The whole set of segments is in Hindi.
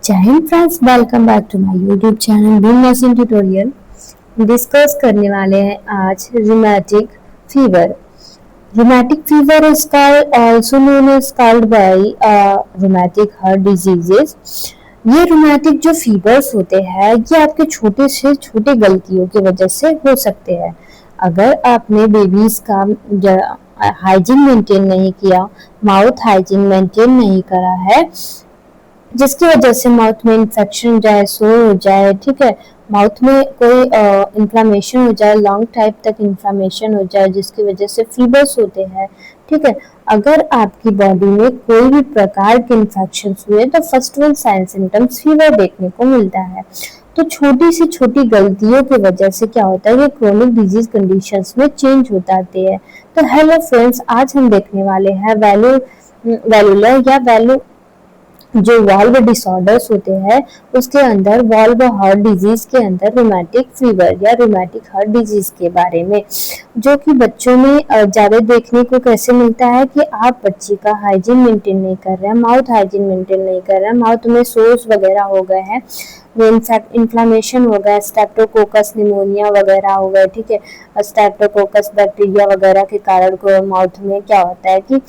जय Hind friends, welcome back to my YouTube channel beam nursing tutorial. Discuss करने वाले हैं आज rheumatic fever. Rheumatic fever is called also known as called by rheumatic heart diseases. ये रूमेटिक जो फीवर्स होते हैं ये आपके छोटे से छोटे गलतियों की वजह से हो सकते हैं। अगर आपने बेबीज का हाइजीन मेंटेन नहीं किया, माउथ हाइजीन मेंटेन नहीं करा है, जिसकी वजह से माउथ में इन्फेक्शन हो जाए, सोर हो जाए, ठीक है, माउथ में कोई इन्फ्लामेशन हो जाए, लॉन्ग टाइप तक इन्फ्लामेशन हो जाए, जिसकी वजह से फीवर्स होते हैं, ठीक है। अगर आपकी बॉडी में कोई भी प्रकार के इन्फेक्शन हुए तो first one sine symptoms fever देखने को मिलता है। तो छोटी सी छोटी गलतियों की वजह से क्या होता है कि क्रोनिक डिजीज कंडीशंस में चेंज हो जाते हैं। तो हेलो फ्रेंड्स, आज हम देखने वाले हैं वैल्यूलर या वैल्यू जो वाल्व डिसऑर्डर्स होते हैं उसके अंदर वाल्व हार्ट डिजीज के अंदर रूमेटिक फीवर या रूमेटिक हार्ट डिजीज के बारे में, जो कि बच्चों में ज़्यादा देखने को कैसे मिलता है कि आप बच्चे का हाइजीन मेंटेन नहीं कर रहे हैं, माउथ हाइजीन मेंटेन नहीं कर रहे हैं, माउथ में सोर्स वगैरह हो गए हैं, इन्फ्लामेशन हो गया, स्ट्रेप्टोकोकस निमोनिया वगैरह हो गए, ठीक है। स्ट्रेप्टोकोकस बैक्टीरिया वगैरह के कारण को माउथ में क्या होता है कि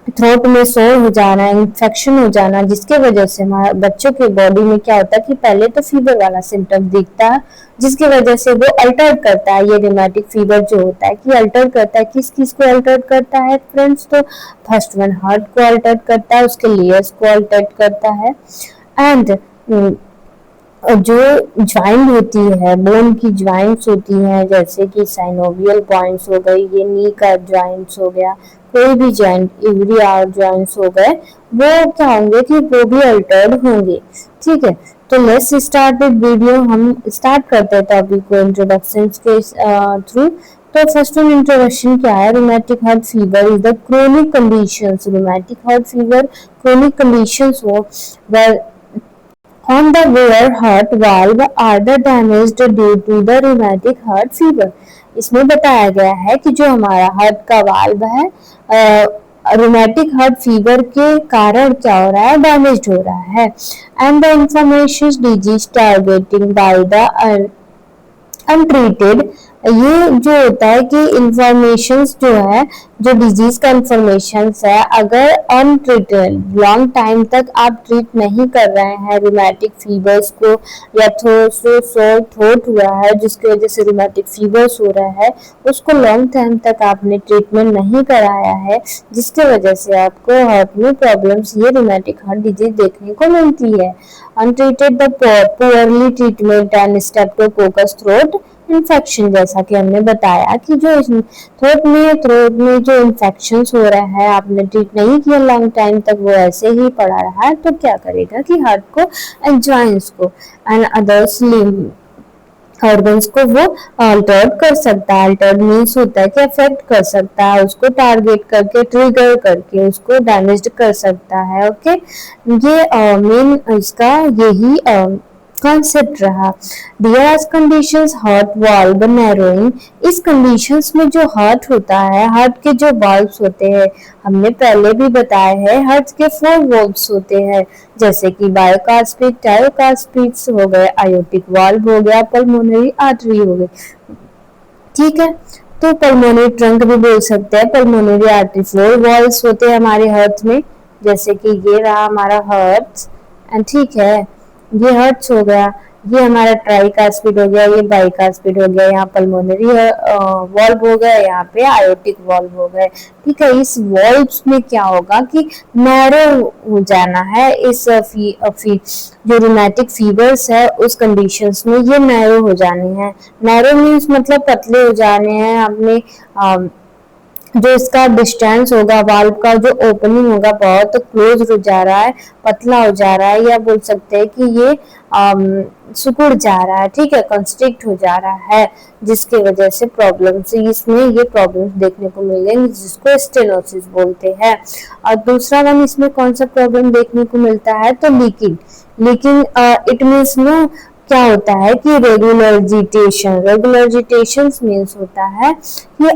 थ्रोट में सोर हो जाना, इन्फेक्शन हो जाना, जिसके वजह से हमारे बच्चों के बॉडी में क्या होता है कि पहले तो फीवर वाला सिम्टम दिखता है, जिसकी वजह से वो अल्टर करता है। ये रूमेटिक फीवर जो होता है कि अल्टर करता है, किस किस को अल्टर करता है फ्रेंड्स? तो फर्स्ट वन हार्ट को अल्टर करता है, उसके लेयर्स को अल्टर करता है, एंड जो ज्वाइंट होती है, बोन की ज्वाइंट्स होती हैं, जैसे कि साइनोवियल पॉइंट्स हो गई, ये नी का ज्वाइंट्स हो गया, कोई भी ज्वाइंट इवरी आवर ज्वाइंट्स हो गए, वो क्या होंगे कि वो भी अल्टर्ड होंगे, ठीक है। तो लेट्स स्टार्ट विद वीडियो। हम स्टार्ट करते हैं टॉपिक को इंट्रोडक्शन के थ्रू। तो फर्स्ट वन इंट्रोडक्शन क्या है? Rheumatic heart fever is the chronic conditions. Rheumatic heart fever chronic conditions हो where on the where heart valve are the damaged due to the rheumatic heart fever। इसमें बताया गया है कि जो हमारा हार्ट का वाल्व है रूमेटिक हार्ट फीवर के कारण क्या हो रहा है? डैमेज हो रहा है। And the information disease targeting by the untreated. ये जो होता है कि इंफॉर्मेशन जो है, जो डिजीज का इंफॉर्मेशन है, अगर अनट्रीटेड लॉन्ग टाइम तक आप ट्रीट नहीं कर रहे हैं रूमेटिक फीवर्स को, या थ्रोट हुआ है जिसकी वजह से रूमेटिक फीवर्स हो रहा है, उसको लॉन्ग टाइम तक आपने ट्रीटमेंट नहीं कराया है, जिसकी वजह से आपको हार्ट में प्रॉब्लम्स, ये रूमेटिक हार्ट डिजीज देखने को मिलती है। Untreated the poorly treatment and Streptococcus throat infection, जैसा कि हमने बताया कि जो थ्रोट में जो इन्फेक्शन हो रहा है, आपने ट्रीट नहीं किया लॉन्ग टाइम तक, वो ऐसे ही पड़ा रहा है, तो क्या करेगा कि हार्ट को एंड ज्वाइंट्स को एंड अदर्स ऑर्गन्स को वो अल्टर्ड कर सकता है। अल्टर्ड मीन्स होता है कि अफेक्ट कर सकता है, उसको टारगेट करके, ट्रिगर करके उसको डैमेज कर सकता है। ओके, ये मेन इसका यही कॉन्सेप्ट रहा। Dear conditions heart valve narrowing. इस कंडीशंस में जो हार्ट होता है, हार्ट के जो वाल्व्स होते हैं, हमने पहले भी बताया है, हार्ट के 4 वाल्व्स होते हैं, जैसे कि बायोकास्पिड, टायोकास्पिड्स हो गए, आयोटिक वाल्व हो गया, पल्मोनरी आर्टरी हो गई, ठीक है। तो पल्मोनरी ट्रंक भी बोल सकते हैं, पल्मोनरी आर्टरी 4 वाल्व्स होते हैं हमारे हार्ट में, जैसे कि ये रहा हमारा हार्ट, एंड ठीक है, ये हर्ट्स हो गया, ये हमारा ट्राइकास्पिड हो गया, ये बाइकास्पिड हो गया, यहाँ पल्मोनरी वॉल्व हो गया, यहाँ पे आयोटिक वॉल्व हो गए, ठीक है। इस वॉल्व्स में क्या होगा कि नैरो हो जाना है, इस जो रूमेटिक फीवर्स है उस कंडीशंस में ये नैरो हो जाने हैं। नैरो मीन्स मतलब पतले हो जाने हैं। हमने जो इसका डिस्टेंस होगा, वाल्व का जो ओपनिंग होगा बहुत क्लोज हो जा रहा है, पतला हो जा रहा है, या बोल सकते हैं कि ये सिकुड़ जा रहा है, ठीक है, कंस्ट्रिक्ट हो जा रहा है, जिसकी वजह से प्रॉब्लम्स, इसमें ये प्रॉब्लम्स देखने को मिलेंगे, जिसको स्टेनोसिस बोलते हैं। और दूसरा वन इसमें कौन सा प्रॉब्लम देखने को मिलता है? तो लीकिंग इट मीन्स नो, क्या होता है कि रेगुलर मीन्स होता है कि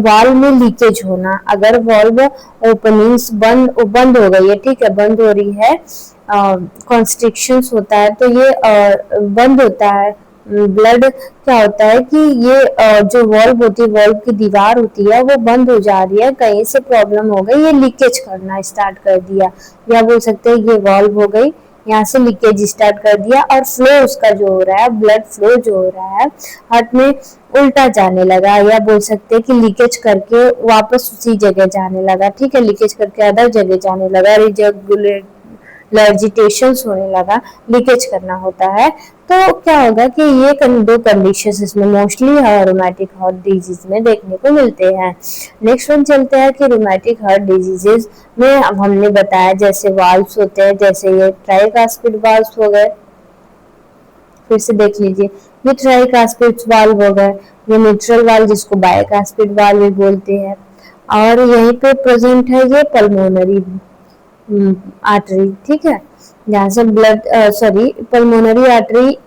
वाल्व में लीकेज होना। अगर वाल्व ओपनिंग्स बंद हो गई है, ठीक है, बंद हो रही है, कॉन्स्ट्रिक्शंस होता है तो ये बंद होता है ब्लड। क्या होता है कि ये जो वॉल्व होती है, वॉल्व की दीवार होती है, वो बंद हो जा रही है, कहीं से प्रॉब्लम हो गई, ये लीकेज करना स्टार्ट कर दिया, या बोल सकते हैं ये वॉल्व हो गई, यहाँ से लीकेज स्टार्ट कर दिया, और फ्लो उसका जो हो रहा है, ब्लड फ्लो जो हो रहा है हार्ट में उल्टा जाने लगा, या बोल सकते हैं कि लीकेज करके वापस उसी जगह जाने लगा, ठीक है, लीकेज करके अदर जगह जाने लगा, लर्जिटेशंस होने लगा, लीकेज करना होता है। तो क्या होगा कि ये दो कंडीशंस इसमें मोस्टली रोमैटिक हार्ट डिजीज में देखने को मिलते हैं। नेक्स्ट वन चलते हैं कि रोमैटिक हार्ट डिजीजेस में अब हमने बताया जैसे वाल्व्स होते हैं, जैसे ये ट्राइकास्पिड वाल्व्स हो गए, फिर से देख लीजिए, ये ट्राइकास्पिड वाल्व हो गए, ये मिट्रल वाल्व जिसको बाइकास्पिड वाल्व भी बोलते हैं, और यहीं पे प्रेजेंट है ये पल्मोनरी आर्टरी, ठीक है, जहाँ से पल्मोनरी आर्टरी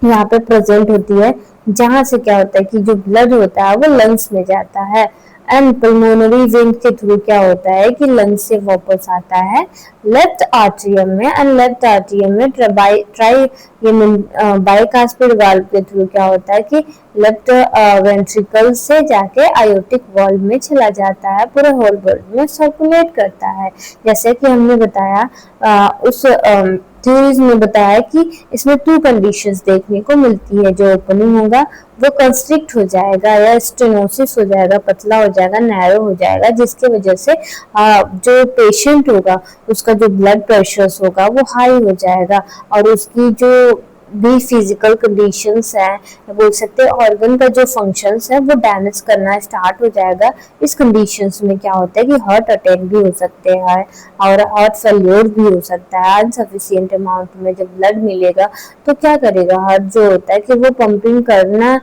यहाँ पे प्रेजेंट होती है, जहाँ से क्या होता है कि जो ब्लड होता है वो लंग्स में जाता है, एंड पल्मोनरी वेन के थ्रू क्या होता है कि लंग्स से वापस आता है लेफ्ट आर्ट्रियम में, एंड लेफ्ट आर्ट्रियम में बाइकास्पिड वाल्व के थ्रू क्या होता है कि लेफ्ट वेंट्रिकल से जाके आयोटिक वाल्व में चला जाता है, पूरे होल बॉडी में सर्कुलेट करता है। जैसे कि हमने बताया उस थ्योरीज में बताया कि इसमें 2 कंडीशंस देखने को मिलती है, जो ओपनिंग होगा वो कंस्ट्रिक्ट हो जाएगा या स्टेनोसिस हो जाएगा, पतला हो जाएगा, नैरो हो जाएगा, जिसके वजह से जो पेशेंट होगा उसका जो ब्लड प्रेशर होगा वो हाई हो जाएगा, और उसकी जो भी फिजिकल कंडीशंस है, बोल सकते हैं ऑर्गन का जो फंक्शंस है वो डैमेज करना स्टार्ट हो जाएगा। इस कंडीशंस में क्या होता है कि हार्ट अटैक भी हो सकते हैं और हार्ट फेल्योर भी हो सकता है। अनसफिशिएंट अमाउंट में जब ब्लड मिलेगा तो क्या करेगा, हार्ट जो होता है कि वो पंपिंग करेगा,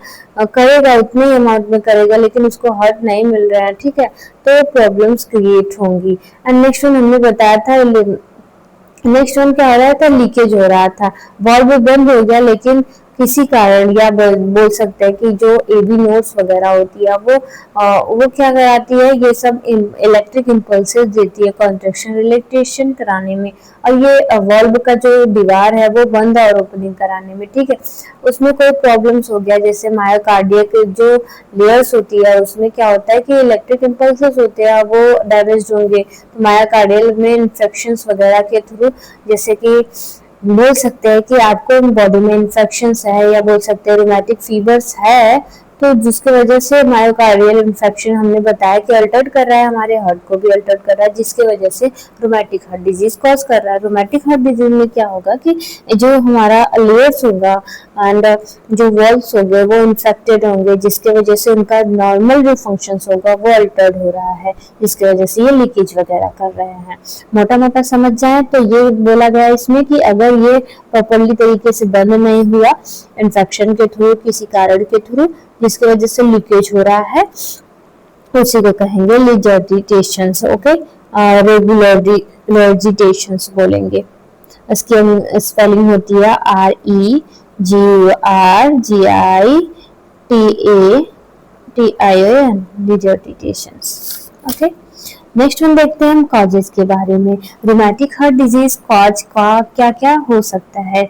उतने ही अमाउंट में करेगा, लेकिन उसको हार्ट नहीं मिल रहा है, ठीक है, तो प्रॉब्लम्स क्रिएट होंगी। एंड नेक्स्ट वन हमने बताया था, नेक्स्ट वन क्या हो रहा था, लीकेज हो रहा था, वाल्व बंद हो गया, लेकिन किसी कारण, या बोल सकते हैं कि जो एबी नोड्स वगैरह होती है वो क्या कराती है, ये सब इलेक्ट्रिक इम्पल्सेस देती है कॉन्ट्रैक्शन रिलैक्सेशन कराने में, और ये वाल्व का जो दीवार है वो बंद और ओपनिंग कराने में, ठीक है। उसमें कोई प्रॉब्लम्स हो गया, जैसे मायोकार्डियक जो लेयर्स होती है उसमें क्या होता है कि इलेक्ट्रिक इम्पल्सेस होते हैं वो डैमेज होंगे, तो मायोकार्डियल में इन्फेक्शंस वगैरह के थ्रू, जैसे कि बोल सकते हैं कि आपको बॉडी में इन्फेक्शंस है, या बोल सकते हैं रोमैटिक फीवर्स है, तो जिसकी वजह से मायोकार्डियल इन्फेक्शन हमने बताया कि अल्टर कर रहा है, हमारे हार्ट को भी अल्टर कर रहा है, जिसकी वजह से रोमैटिक हार्ट डिजीज कॉज कर रहा है। रोमैटिक हार्ट डिजीज में क्या होगा कि जो हमारा लेयर्स होगा एंड जो वॉल्व्स होंगे वो इन्फेक्टेड होंगे, जिसकी वजह से उनका नॉर्मल जो फंक्शंस होगा वो अल्टर्ड हो रहा है, जिसकी वजह से ये लीकेज वगैरह कर रहे हैं। मोटा मोटा समझ जाए तो ये बोला गया इसमें कि अगर ये प्रॉपरली तरीके से बंद नहीं हुआ इन्फेक्शन के थ्रू, किसी कारण के थ्रू, जिसकी वजह से लीकेज हो रहा है, उसी को कहेंगे रिजर्जिटेशंस, ओके, रेगुलरिटेशंस बोलेंगे। इसकी स्पेलिंग होती है REGURGITATION, रिजर्जिटेशंस, ओके। नेक्स्ट हम देखते हैं हम कॉजेज के बारे में। रोमैटिक हार्ट डिजीज कॉज का क्या क्या हो सकता है,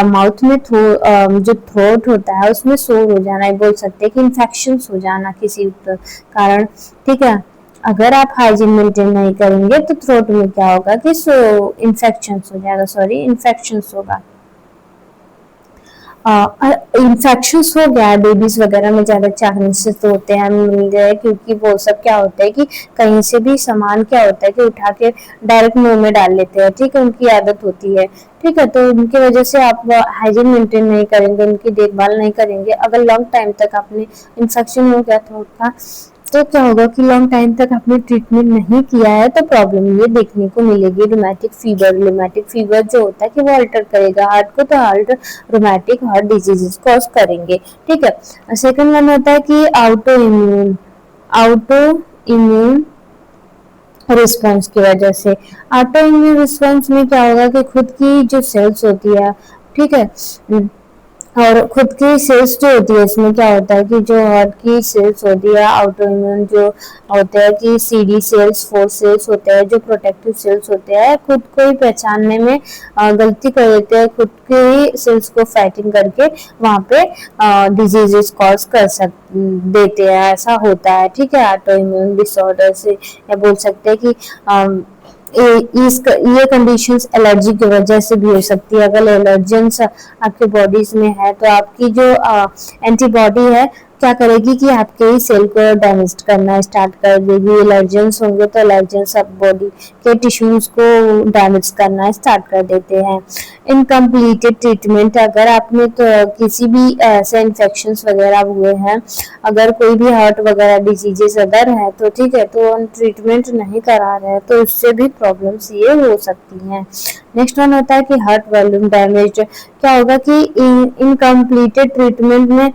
माउथ में जो थ्रोट होता है उसमें सोर हो जाना, बोल सकते हैं कि इन्फेक्शंस हो जाना किसी कारण, ठीक है। अगर आप हाइजीन मेंटेन नहीं करेंगे तो थ्रोट में क्या होगा कि इन्फेक्शंस हो जाएगा, इन्फेक्शंस होगा, इन्फेक्शंस हो गया बेबीज वगैरह में ज्यादा चांसेस तो होते हैं मिल गए, क्योंकि वो सब क्या होता है कि कहीं से भी सामान क्या होता है कि उठा के डायरेक्ट मुंह में डाल लेते हैं, ठीक है, उनकी आदत होती है, ठीक है, तो उनकी वजह से आप हाइजीन मेंटेन नहीं करेंगे, उनकी देखभाल नहीं करेंगे, अगर लॉन्ग टाइम तक आपने इन्फेक्शन हो गया थ्रोट का तो क्या होगा कि लॉन्ग टाइम तक आपने ट्रीटमेंट नहीं किया है तो प्रॉब्लम ये देखने को मिलेगी। रोमैटिक फीवर जो होता है कि वो अल्टर करेगा हार्ट को, तो रोमैटिक हार्ट डिजीजेस कॉज करेंगे, ठीक है। सेकंड वन होता है कि ऑटो इम्यून रिस्पॉन्स की वजह से। ऑटो इम्यून रिस्पॉन्स में क्या होगा कि खुद की जो सेल्स होती है ठीक है। और खुद की सेल्स जो होती है, इसमें क्या होता है कि जो हार्ट की सेल्स होती है, ऑटो इम्यून जो होते हैं कि CD सेल्स, 4 सेल्स होते हैं, जो प्रोटेक्टिव सेल्स होते हैं, खुद को ही पहचानने में गलती कर देते हैं, खुद के ही सेल्स को फाइटिंग करके वहाँ पे डिजीजेस कॉज कर देते हैं, ऐसा होता है। ठीक है, ऑटो इम्यून डिसऑर्डर से या बोल सकते हैं कि ये कंडीशंस एलर्जी की वजह से भी हो सकती है। अगर एलर्जेंस आपके बॉडीज में है तो आपकी जो एंटीबॉडी है क्या करेगी कि आपके ही सेल को डैमेज करना स्टार्ट कर देगी। एलर्जेंस होंगे तो एलर्जेंस आप बॉडी के टिश्यूज को डैमेज करना स्टार्ट कर देते हैं। इनकम्प्लीटेड ट्रीटमेंट, अगर आपने तो किसी भी ऐसे इन्फेक्शंस वगैरह हुए हैं, अगर कोई भी हार्ट वगैरह डिजीजेस अगर है तो ठीक है, तो ट्रीटमेंट नहीं करा रहे हैं तो उससे भी प्रॉब्लम्स ये हो सकती हैं। नेक्स्ट वन होता है कि हार्ट वॉल्यूम डैमेज। क्या होगा कि इनकम्प्लीटेड ट्रीटमेंट में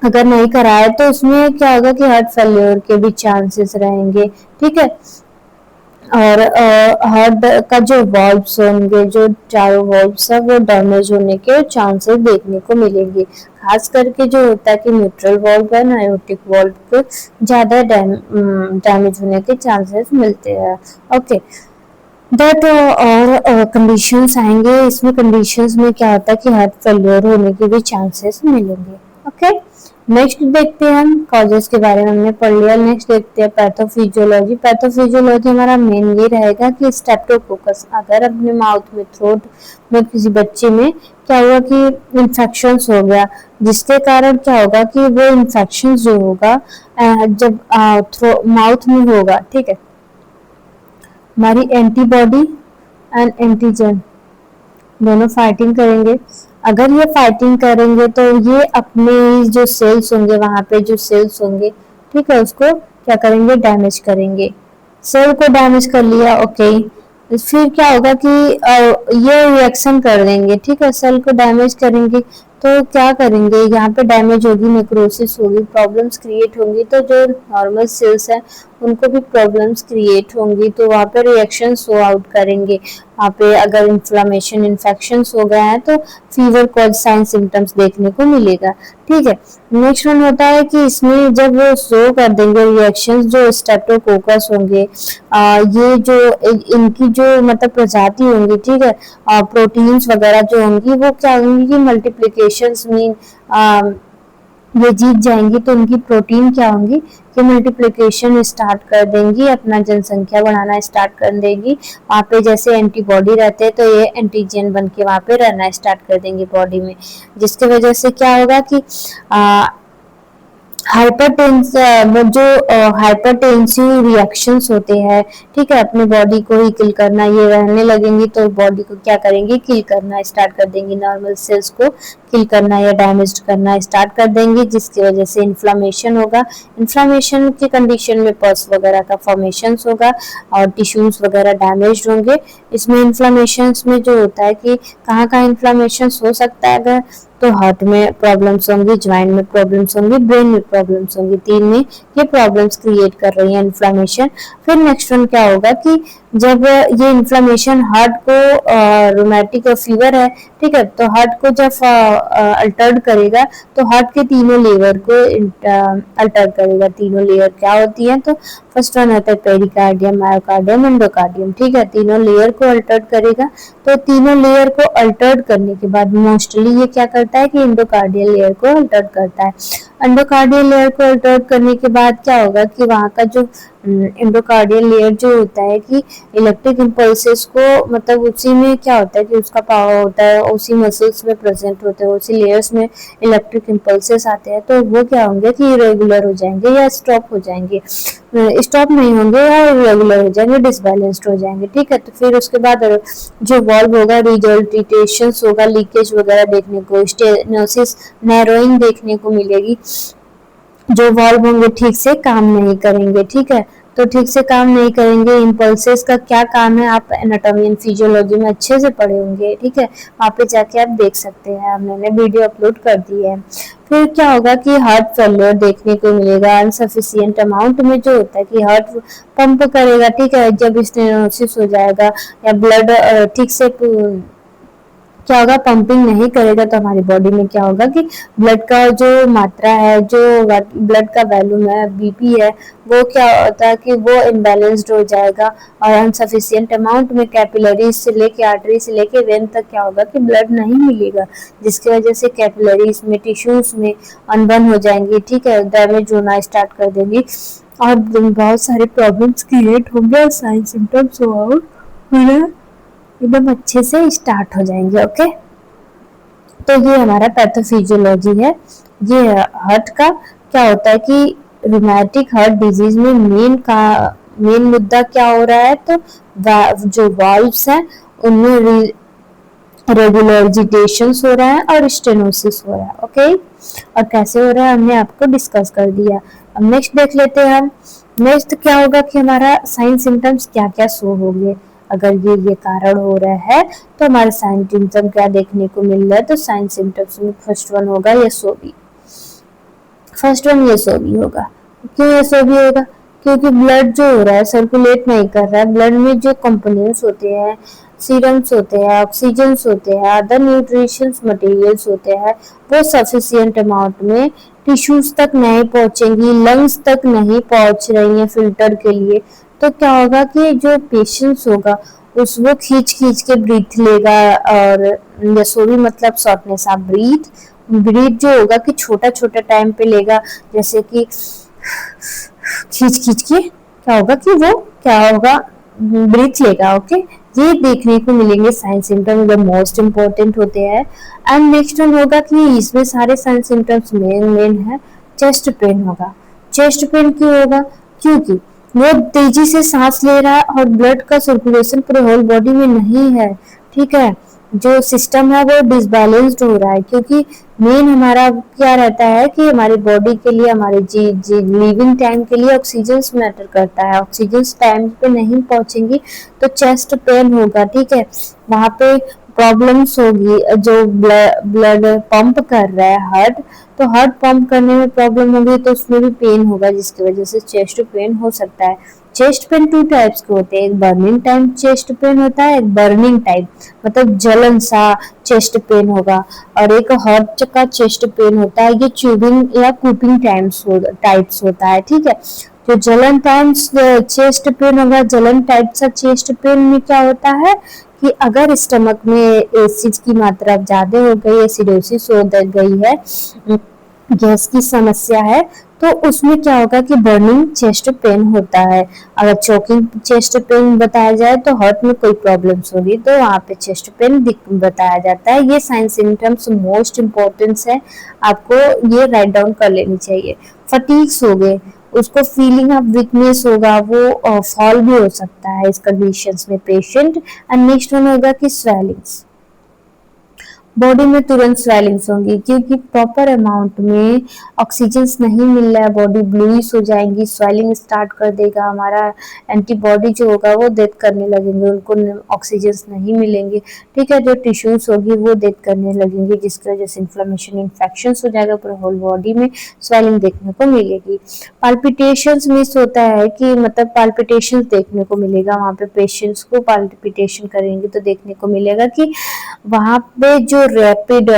अगर नहीं कराया तो उसमें क्या होगा कि हार्ट फेल्योर के भी चांसेस रहेंगे। ठीक है, और हार्ट का जो वॉल्व्स होंगे, जो चारों वॉल्व्स है, वो डैमेज होने के चांसेस देखने को मिलेंगे। खास करके जो होता है कि न्यूट्रल वॉल्व है ना, आयोटिक वॉल्व को ज्यादा डैमेज होने के चांसेस मिलते हैं। ओके, दैट और कंडीशंस आएंगे। इसमें कंडीशंस में क्या होता है कि हार्ट फेल्योर होने के भी चांसेस मिलेंगे। ओके, नेक्स्ट देखते हैं हम कॉजेस के बारे में हमने पढ़ लिया। नेक्स्ट देखते हैं पैथोफिजियोलॉजी। पैथोफिजियोलॉजी हमारा मेन ये रहेगा कि स्ट्रेप्टोकोकस, अगर अपने माउथ में, थ्रोट में किसी बच्चे में क्या हुआ कि इन्फेक्शंस हो गया, जिसके कारण क्या होगा कि वो इन्फेक्शन जो होगा जब माउथ में होगा, ठीक है, हमारी एंटीबॉडी एंड एंटीजन दोनों फाइटिंग करेंगे। अगर ये फाइटिंग करेंगे तो ये अपने जो सेल्स होंगे, वहां पे जो सेल्स होंगे, ठीक है, उसको क्या करेंगे, डैमेज करेंगे। सेल को डैमेज कर लिया, ओके, फिर क्या होगा कि ये रिएक्शन कर देंगे। ठीक है, सेल को डैमेज करेंगे तो क्या करेंगे, यहाँ पे डैमेज होगी, नेक्रोसिस होगी, प्रॉब्लम्स क्रिएट होंगी, तो जो नॉर्मल सेल्स हैं उनको भी प्रॉब्लम्स क्रिएट होंगी, तो वहाँ पे रिएक्शन शो आउट करेंगे। वहाँ पे अगर इन्फ्लामेशन, इन्फेक्शन हो गया है तो फीवर कॉज साइन सिम्टम्स देखने को मिलेगा। ठीक है, नेक्स्ट वन होता है कि इसमें जब वो शो कर देंगे रिएक्शंस, जो स्ट्रेप्टोकोकस होंगे, ये जो इनकी जो मतलब प्रजाति होंगी, ठीक है, प्रोटीन्स वगैरह जो होंगी, वो क्या होंगी कि मल्टीप्लिकेशंस मीन ये जीत जाएंगी, तो उनकी प्रोटीन क्या होंगी कि मल्टीप्लिकेशन स्टार्ट कर देंगी, अपना जनसंख्या बढ़ाना स्टार्ट कर देंगी। वहाँ पे जैसे एंटीबॉडी रहते हैं तो ये एंटीजन बन के वहाँ पे रहना स्टार्ट कर देंगी बॉडी में, जिसकी वजह से क्या होगा कि हाइपरटेंसिव रिएक्शंस होते हैं, ठीक है, अपने बॉडी को ही किल करना, ये रहने लगेंगी तो बॉडी को क्या करेंगी, किल करना स्टार्ट कर देंगी, नॉर्मल सेल्स को किल करना या डैमेज करना स्टार्ट कर देंगे, जिसकी वजह से इन्फ्लामेशन होगा। इन्फ्लामेशन की कंडीशन में पस वगैरह का फॉर्मेशन होगा और टिश्यूज वगैरह डैमेज होंगे। इसमें इन्फ्लामेशन में जो होता है कि कहाँ कहाँ इन्फ्लामेशन हो सकता है, अगर तो हार्ट में प्रॉब्लम्स होंगी, ज्वाइंट में प्रॉब्लम्स होंगी, ब्रेन में प्रॉब्लम्स होंगी, तीन में ये प्रॉब्लम्स क्रिएट कर रही है इन्फ्लामेशन। फिर नेक्स्ट वन क्या होगा कि जब ये इन्फ्लामेशन हार्ट को रोमैटिक फीवर है, ठीक है, तो हार्ट को जब अल्टर्ड करेगा तो हार्ट के तीनों लेयर को अल्टर करेगा। तीनों लेयर क्या होती है, तो फर्स्ट वन होता है पेरिकार्डियम, मायोकार्डियम, एंडोकार्डियम, ठीक है, तीनों लेयर को अल्टर्ड करेगा। तो तीनों लेयर को अल्टर्ड करने के बाद मोस्टली ये क्या करता है कि एंडोकार्डियल लेयर को अल्टर्ड करता है। एंडोकार्डियल लेयर को अल्टर्ड करने के बाद क्या होगा कि वहाँ का जो एंडोकार्डियल लेयर जो होता है कि इलेक्ट्रिक इम्पल्सेस को, मतलब उसी में क्या होता है कि उसका पावर होता है, उसी मसल्स में प्रेजेंट होते हैं, उसी लेयर्स में इलेक्ट्रिक इम्पल्सेस आते हैं, तो वो क्या होंगे कि इरेगुलर हो जाएंगे या स्टॉप हो जाएंगे, स्टॉप नहीं होंगे या इरेगुलर हो जाएंगे, डिसबैलेंस्ड हो जाएंगे। ठीक है, तो फिर उसके बाद जो वॉल्व होगा, रिजल्टेशन होगा, लीकेज वगैरह देखने को, स्टेनोसिस, नैरोइंग देखने को मिलेगी। जो वॉल्व होंगे ठीक से काम नहीं करेंगे, ठीक है, तो ठीक से काम नहीं करेंगे। इम्पल्सेस का क्या काम है, आप एनाटॉमी एंड फिजियोलॉजी में अच्छे से पढ़े होंगे, ठीक है, वहाँ पे जाके आप देख सकते हैं, मैंने वीडियो अपलोड कर दी है। फिर क्या होगा कि हार्ट फेलियर देखने को मिलेगा, अनसफिशिएंट अमाउंट में जो होता है कि हार्ट पंप करेगा, ठीक है, जब स्टेनोसिस हो जाएगा या ब्लड ठीक से क्या होगा, पंपिंग नहीं करेगा तो हमारी बॉडी में क्या होगा कि ब्लड का जो मात्रा है, जो ब्लड का वॉल्यूम है, बीपी है, वो क्या होता है कि वो इम्बैलेंस्ड हो जाएगा और अनसफिशिएंट अमाउंट में कैपिलरीज से लेके आर्टरी से लेके वेन तक क्या होगा कि ब्लड नहीं मिलेगा, जिसकी वजह से कैपिलरीज में, टिश्यूज में अनबन हो जाएंगी, ठीक है, डैमेज होना स्टार्ट कर देंगी और बहुत सारे प्रॉब्लम्स क्रिएट होंगे और साइन सिम्टम्स होना एकदम अच्छे से स्टार्ट हो जाएंगे। ओके, तो ये हमारा पैथोफिजियोलॉजी है। ये हार्ट का क्या होता है कि रूमेटिक हार्ट डिजीज में मेन मुद्दा क्या हो रहा है, तो जो वाल्व्स हैं उनमें रेगुलरिजिटेशंस हो रहा है और स्टेनोसिस हो रहा है। ओके, और कैसे हो रहा है हमने आपको डिस्कस कर दिया। अब नेक्स्ट देख लेते हैं हम। नेक्स्ट क्या होगा कि हमारा साइन सिम्टम्स क्या क्या शो होंगे। अगर ये कारण हो रहा है तो हमारे साइन सिम्टम क्या देखने को मिल रहा है, तो साइन सिम्टम्स में फर्स्ट वन होगा यसोबी। फर्स्ट वन यसोबी होगा। क्यों यसोबी होगा? क्योंकि ब्लड जो हो रहा है सर्कुलेट नहीं कर रहा है, ब्लड में जो कंपोनेंट्स होते हैं, सीरम्स होते हैं, ऑक्सीजन्स होते हैं, अदर न्यूट्रिशंस मटेरियल्स होते हैं, वो सफिशिएंट अमाउंट में टिश्यूज तक नहीं पहुंचेंगी, लंग्स तक नहीं पहुंच रही हैं फिल्टर के लिए, तो क्या होगा कि जो पेशेंस होगा उस वो खींच खींच के ब्रीथ लेगा। और यसोबी मतलब शॉर्टनेस ऑफ ब्रीथ जो होगा कि छोटा छोटा टाइम पे लेगा, जैसे कि खींच खींच के क्या होगा कि वो क्या होगा ब्रीथ लेगा। ओके, ये देखने को मिलेंगे साइन सिम्टम, जो मोस्ट इम्पोर्टेंट होते हैं। एंड नेक्स्ट वन होगा कि इसमें सारे साइन सिम्टम्स मेन है, चेस्ट पेन होगा। चेस्ट पेन क्यों होगा? क्योंकि वो तेजी से सांस ले रहा है और ब्लड का सर्कुलेशन पूरे होल बॉडी में नहीं है, ठीक है, जो सिस्टम है वो डिसबैलेंस्ड हो रहा है। क्योंकि मेन हमारा क्या रहता है कि हमारी बॉडी के लिए, हमारे जी लिविंग टाइम के लिए ऑक्सीजन मैटर करता है, ऑक्सीजन टाइम पे नहीं पहुंचेंगी तो चेस्ट पेन होगा, ठीक है, वहां पे प्रॉब्लम्स होगी। जो ब्लड पंप कर रहा है हार्ट, तो हार्ट पंप करने में प्रॉब्लम होगी तो उसमें भी पेन होगा, जिसकी वजह से चेस्ट पेन हो सकता है। चेस्ट पेन टू टाइप्स के होते हैं, एक बर्निंग टाइप चेस्ट पेन होता है, एक बर्निंग टाइप मतलब जलन सा चेस्ट पेन होगा, और एक हॉट का चेस्ट पेन होता है, ये ट्यूबिंग या कूपिंग टाइप्स होता है, ठीक है। जो जलन टाइप्स चेस्ट पेन होगा, जलन टाइप सा चेस्ट पेन में क्या होता है कि अगर स्टमक में एसिड की मात्रा ज्यादा हो गई, एसिडोसिस हो गई है, गैस की समस्या है, तो उसमें क्या होगा कि बर्निंग चेस्ट पेन होता है। अगर चोकिंग चेस्ट पेन बताया जाए तो हार्ट में कोई प्रॉब्लम्स होगी तो वहाँ पे चेस्ट पेन बताया जाता है। ये साइन सिम्टम्स मोस्ट इम्पोर्टेंस है, आपको ये राइट डाउन कर लेनी चाहिए। फटीग्स हो गए, उसको फीलिंग ऑफ वीकनेस होगा, वो फॉल भी हो सकता है इस कंडीशंस में पेशेंट। एंड नेक्स्ट वन होगा कि स्वेलिंग्स, बॉडी में तुरंत स्वेलिंग्स होंगी क्योंकि प्रॉपर अमाउंट में ऑक्सीजन नहीं मिल रहा है, बॉडी ब्लूइश हो जाएंगी, स्वेलिंग स्टार्ट कर देगा, हमारा एंटीबॉडी जो होगा वो डेथ करने लगेंगे, उनको ऑक्सीजन नहीं मिलेंगे, ठीक है, जो टिश्यूज होगी वो डेथ करने लगेंगे, जिसकी वजह से इन्फ्लेमेशन इन्फेक्शन हो जाएगा, पूरे होल बॉडी में स्वेलिंग देखने को मिलेगी। पाल्पिटेशंस मिस होता है कि मतलब पाल्पिटेशंस देखने को मिलेगा, वहाँ पे पेशेंट्स को पाल्पिटेशन करेंगे तो देखने को मिलेगा कि वहाँ पे जो रैपिड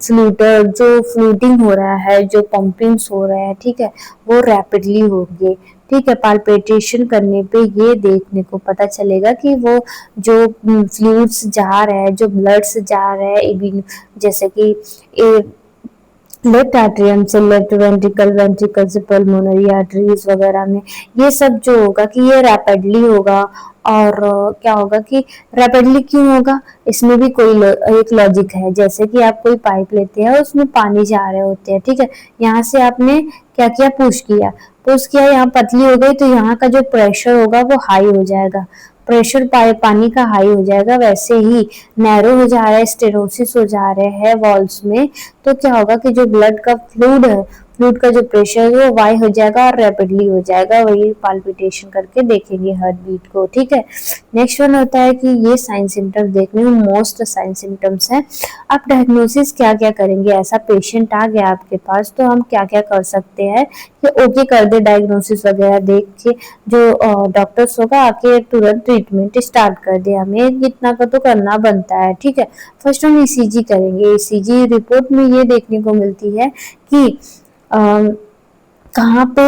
जो फ्लूटिंग हो रहा है, जो पंपिंग्स हो रहा है, ठीक है, वो रैपिडली होंगे, ठीक है। पाल्पेटेशन करने पे ये देखने को पता चलेगा कि वो जो फ्लूइड्स जा रहा है, जो ब्लड्स जा रहा है, जैसे कि लेफ्ट एट्रियम से लेफ्ट वेंट्रिकल से पल्मोनरी आर्टरीज वगैरह में, ये सब जो होगा कि ये रैपिडली होगा। और क्या होगा कि रैपिडली क्यों होगा, इसमें भी कोई एक लॉजिक है। जैसे कि आप कोई पाइप लेते हैं, उसमें पानी जा रहे होते हैं, ठीक है, यहाँ से आपने क्या किया, पुश किया, यहाँ पतली हो गई तो यहाँ का जो प्रेशर होगा वो हाई हो जाएगा, प्रेशर पानी का हाई हो जाएगा। वैसे ही नैरो हो जा रहा है, स्टेनोसिस हो जा रहे हैं वॉल्स में, तो क्या होगा कि जो ब्लड का फ्लूइड है फ्लूइड का जो प्रेशर है वो वाई हो जाएगा और रैपिडली हो जाएगा, वही पाल्पिटेशन करके देखेंगे हार्ट बीट को। ठीक है, नेक्स्ट वन होता है कि ये साइन सिम्टम्स देखने में मोस्ट साइन सिम्टम्स हैं। आप डायग्नोसिस क्या क्या करेंगे, ऐसा पेशेंट आ गया आपके पास तो हम क्या क्या कर सकते हैं कि ओके कर दे, डायग्नोसिस वगैरह देख के जो डॉक्टर्स होगा आके तुरंत ट्रीटमेंट स्टार्ट कर दे, हमें इतना का तो करना बनता है। ठीक है, फर्स्ट हम ईसीजी करेंगे। ईसीजी रिपोर्ट में ये देखने को मिलती है कि कहाँ पे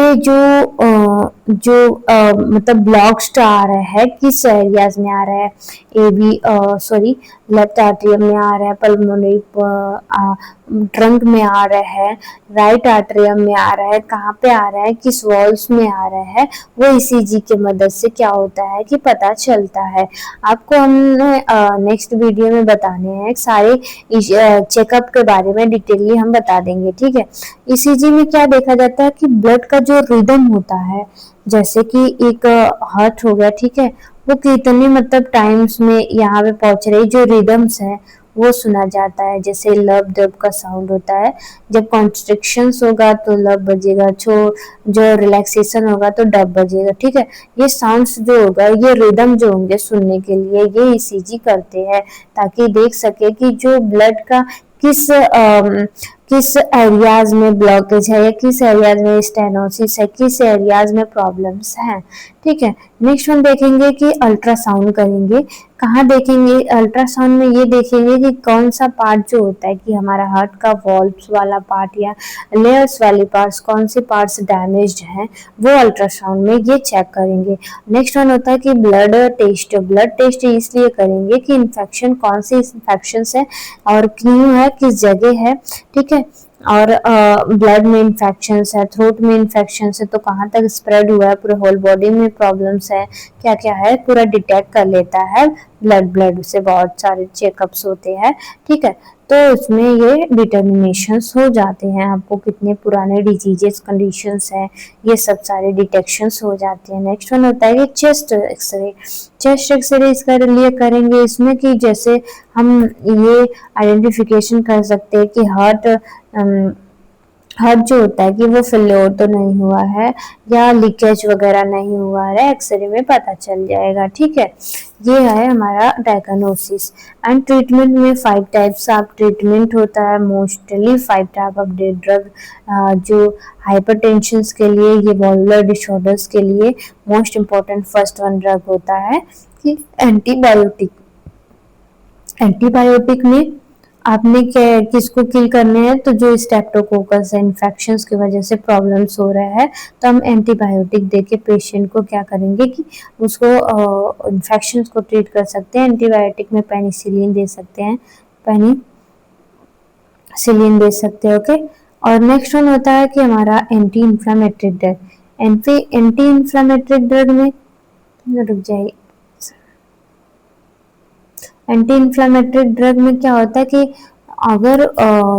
मतलब ब्लॉक्स आ रहा है, किस एरियाज में आ रहा है, A B sorry left atrium में आ रहा है, पल्मोनरी ट्रंक में आ रहा है, राइट आर्टरियम में आ रहा है, कहाँ पे आ रहा है, किस वॉल्स में आ रहा है, वो ईसीजी की मदद से क्या होता है कि पता चलता है। आपको हमने नेक्स्ट वीडियो में बताने हैं सारे चेकअप के बारे में डिटेलली हम बता देंगे। ठीक है, ईसीजी में क्या देखा जाता है कि ब्लड का जो रिदम होता है, जैसे कि एक हार्ट हो गया, ठीक है, वो कितने मतलब टाइम्स में यहाँ पे पहुंच रही, जो रिदम्स है वो सुना जाता है। जैसे लब डब का साउंड होता है, जब कॉन्स्ट्रिक्शन होगा तो लब बजेगा, जो रिलैक्सेशन होगा तो डब बजेगा। ठीक है, ये साउंड्स जो होगा, ये रिदम जो होंगे सुनने के लिए ये ईसीजी करते हैं, ताकि देख सके कि जो ब्लड का किस एरियाज में ब्लॉकेज है या किस एरियाज में स्टेनोसिस है, किस एरियाज में प्रॉब्लम्स हैं। ठीक है, नेक्स्ट वन देखेंगे कि अल्ट्रासाउंड करेंगे। कहाँ देखेंगे अल्ट्रासाउंड में, ये देखेंगे कि कौन सा पार्ट जो होता है कि हमारा हार्ट का वॉल्व्स वाला पार्ट या लेयर्स वाले पार्ट्स, कौन से पार्ट्स डैमेज्ड हैं वो अल्ट्रासाउंड में ये चेक करेंगे। नेक्स्ट वन होता है कि ब्लड टेस्ट। ब्लड टेस्ट इसलिए करेंगे कि इन्फेक्शन, कौन सी इन्फेक्शन है और क्यों है, किस जगह है। ठीक है, और ब्लड में इन्फेक्शन है, थ्रोट में इन्फेक्शन है तो कहाँ तक स्प्रेड हुआ है, पूरे होल बॉडी में प्रॉब्लम्स है, क्या क्या है पूरा डिटेक्ट कर लेता है ब्लड से बहुत सारे चेकअप्स होते हैं। ठीक है, तो उसमें ये डिटर्मिनेशंस हो जाते हैं, आपको कितने पुराने डिजीजेस कंडीशंस हैं ये सब सारे डिटेक्शंस हो जाते हैं। नेक्स्ट वन होता है कि चेस्ट एक्सरे। चेस्ट एक्सरे इसका लिए करेंगे इसमें कि जैसे हम ये आइडेंटिफिकेशन कर सकते हैं कि हार्ट जो होता है कि वो फेल्योर तो नहीं हुआ है या लीकेज वगैरह नहीं हुआ है, एक्सरे में पता चल जाएगा। ठीक है, ये है हमारा डायग्नोसिस। एंड ट्रीटमेंट में 5 टाइप्स ऑफ ट्रीटमेंट होता है, मोस्टली 5 टाइप ऑफ ड्रग, जो हाइपरटेंशन के लिए, ये वॉल्वुलर डिसऑर्डर्स के लिए most important first one drug होता है कि एंटीबायोटिक। एंटीबायोटिक में आपने किसको किल करने हैं, तो जो स्ट्रेप्टोकोकस है, इन्फेक्शंस की वजह से प्रॉब्लम्स हो रहा है तो हम एंटीबायोटिक देके पेशेंट को क्या करेंगे कि उसको इन्फेक्शंस को ट्रीट कर सकते हैं। एंटीबायोटिक में पेनिसिलिन दे सकते हैं, पेनिसिलिन दे सकते हैं। ओके, और नेक्स्ट वन होता है कि हमारा anti inflammatory drug. Anti inflammatory drug में रुक जाइए, एंटी इन्फ्लामेटरी ड्रग में क्या होता है कि अगर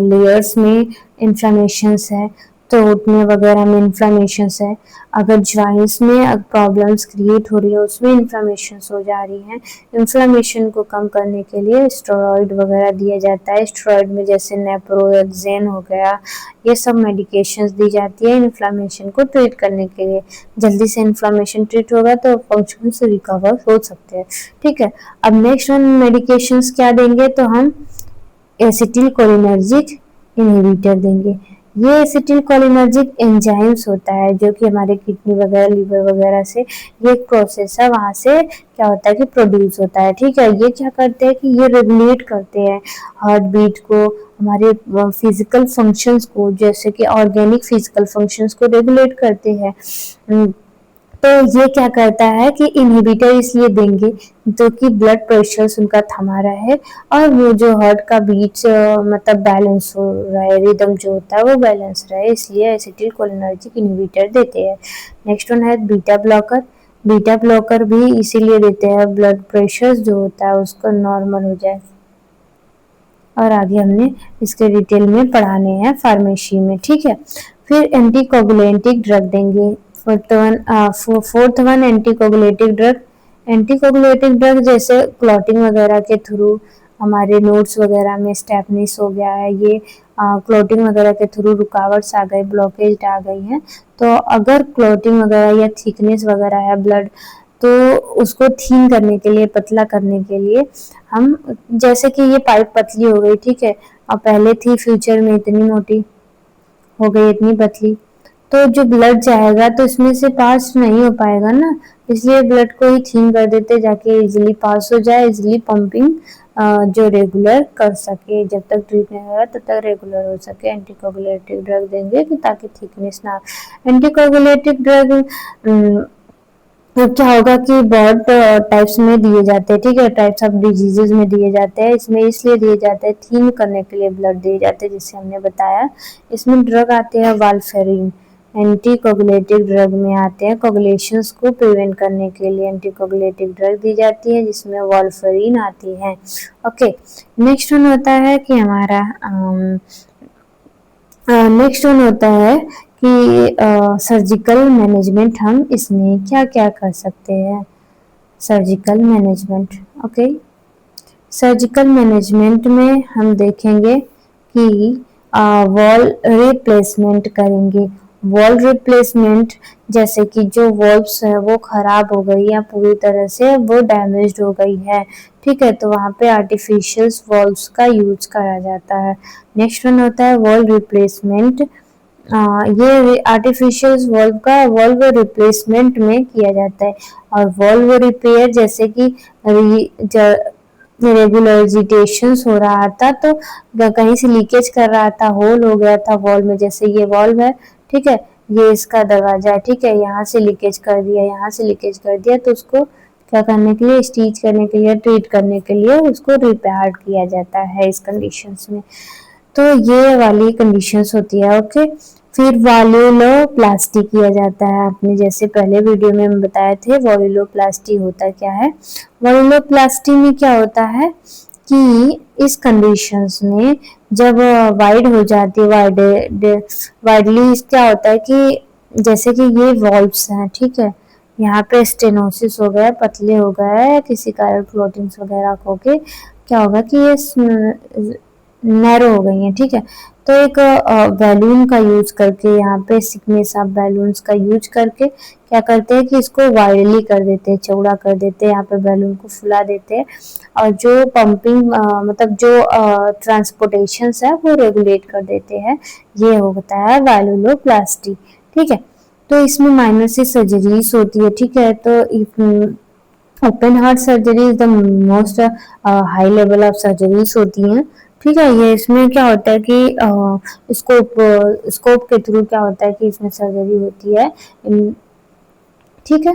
लेयर्स में इन्फ्लामेशंस है, थ्रोट में वगैरह में इन्फ्लामेशंस है, अगर जॉइंट्स में प्रॉब्लम्स क्रिएट हो रही है, उसमें इन्फ्लामेशंस हो जा रही हैं, इन्फ्लामेशन को कम करने के लिए स्टेरॉइड वगैरह दिया जाता है। स्टेरॉइड में जैसे नेप्रोजेन हो गया, ये सब मेडिकेशंस दी जाती है इन्फ्लामेशन को ट्रीट करने के लिए। जल्दी से इन्फ्लामेशन ट्रीट होगा तो फंक्शन से रिकवर हो सकते हैं। ठीक है, अब नेक्स्ट वन मेडिकेशंस क्या देंगे, तो हम एसिटिल कोलिनर्जिक इनहिबिटर देंगे। ये एसिटिल कोलिनर्जिक एंजाइम्स होता है जो कि हमारे किडनी वगैरह, लिवर वगैरह से ये एक प्रोसेस है, वहाँ से क्या होता है कि प्रोड्यूस होता है। ठीक है, ये क्या करते हैं कि ये रेगुलेट करते हैं हार्ट बीट को, हमारे फिजिकल फंक्शंस को, जैसे कि ऑर्गेनिक फिजिकल फंक्शंस को रेगुलेट करते हैं। तो ये क्या करता है कि इनहिबिटर इसलिए देंगे जो कि ब्लड प्रेशर उनका थमा रहे और वो जो हार्ट का बीट मतलब बैलेंस हो रहा है, रिदम जो होता है वो बैलेंस रहे, इसलिए एसिटिल कोलिनर्जिक इनहिबिटर देते हैं। नेक्स्ट वन है बीटा ब्लॉकर। बीटा ब्लॉकर भी इसीलिए देते हैं ब्लड प्रेशर जो होता है उसको नॉर्मल हो जाए। और आगे हमने इसके डिटेल में पढ़ाने हैं फार्मेसी में। ठीक है, फिर एंटीकोगुलेंटिक ड्रग देंगे। Fourth one anticoagulative drug. Anticoagulative drug जैसे क्लॉटिंग वगैरह के थ्रू हमारे नोट्स वगैरह में स्टेपनिस हो गया है, ये क्लॉटिंग वगैरह के थ्रू रुकावट्स आ गए, ब्लॉकेज आ गई हैं। तो अगर क्लॉटिंग वगैरह या थिकनेस वगैरह है ब्लड, तो उसको थीन करने के लिए, पतला करने के लिए हम, जैसे कि ये पाइप पतली हो गई, ठीक है, और पहले थी फ्यूचर में इतनी मोटी, हो गई इतनी पतली, तो जो ब्लड जाएगा तो इसमें से पास नहीं हो पाएगा ना, इसलिए ब्लड को ही थीन कर देते जाके इजीली पास हो जाए, इजीली पंपिंग जो रेगुलर कर सके, जब तक ट्रीट नहीं होगा तब तक रेगुलर हो सके। एंटीकोगुलेटिव ड्रग देंगे कि ताकि थिकनेस ना, एंटीकोगुलेटिव ड्रग तो क्या होगा कि बहुत टाइप्स में दिए जाते हैं, ठीक है, टाइप्स ऑफ डिजीजेज में दिए जाते हैं, इसमें इसलिए दिए जाते हैं थीन करने के लिए ब्लड दिए जाते हैं, जिससे हमने बताया। इसमें ड्रग आते हैं वार्फेरिन, एंटी कोगुलेटिव ड्रग में आते हैं, कोगुलेशंस को प्रिवेंट करने के लिए एंटी कोगुलेटिव ड्रग दी जाती है, जिसमें वार्फेरिन आती है। ओके, नेक्स्ट वन होता है कि हमारा नेक्स्ट वन होता है कि सर्जिकल मैनेजमेंट, हम इसमें क्या क्या कर सकते हैं। Surgical management, okay, surgical management में हम देखेंगे कि वॉल रिप्लेसमेंट करेंगे। वॉल रिप्लेसमेंट, जैसे कि जो वॉल्व्स है वो खराब हो गई या पूरी तरह से वो डैमेज्ड हो गई है, ठीक है, तो वहाँ पे आर्टिफिशियल वॉल्व्स का यूज करा जाता है। नेक्स्ट वन होता है वॉल रिप्लेसमेंट। ये आर्टिफिशियल वॉल्व रिप्लेसमेंट में किया जाता है। और वॉल्व रिपेयर, जैसे कि रेगुलरिटेशंस हो रहा था, तो कहीं से लीकेज कर रहा था, होल हो गया था वॉल में, जैसे ये वॉल्व है, ठीक है, ये इसका दरवाजा है, ठीक है, यहाँ से लीकेज कर दिया, यहाँ से लीकेज कर दिया, तो उसको क्या करने के लिए, स्टिच करने के लिए, ट्रीट करने के लिए उसको रिपेयर किया जाता है इस कंडीशंस में। तो ये वाली कंडीशंस होती है। ओके, फिर वॉल्यूलोप्लास्टी किया जाता है, आपने जैसे पहले वीडियो में हम बताए थे वॉल्यूलोप्लास्टी होता क्या है। वॉल्यूलोप्लास्टी में क्या होता है कि इस कंडीशंस में जब वाइड हो जाती है, वाइडली क्या होता है कि जैसे कि ये वॉल्व्स हैं, ठीक है, यहाँ पे स्टेनोसिस हो गया, पतले हो गए किसी कारण फ्लोटिंग्स वगैरह होके क्या होगा कि ये नैरो हो गई हैं, ठीक है, तो एक बैलून का यूज करके, यहाँ पे थिकनेस ऑफ बैलून्स का यूज करके क्या करते हैं कि इसको वाइडली कर देते हैं, चौड़ा कर देते हैं, यहाँ पे बैलून को फुला देते हैं, और जो पंपिंग मतलब जो ट्रांसपोर्टेशन है वो रेगुलेट कर देते हैं। ये होता है वैल्वुलोप्लास्टी, ठीक है। तो इसमें माइनर सी सर्जरीज होती है, ठीक है, तो open heart surgery is the most high level of surgeries होती हैं, ठीक है। ये इसमें क्या होता है कि स्कोप के थ्रू क्या होता है कि इसमें सर्जरी होती है, ठीक है।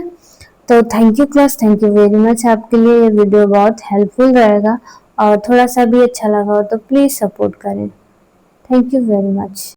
तो thank you class, thank you very much, आपके लिए ये वीडियो बहुत हेल्पफुल रहेगा, और थोड़ा सा भी अच्छा लगा हो तो प्लीज़ सपोर्ट करें। Thank you very much.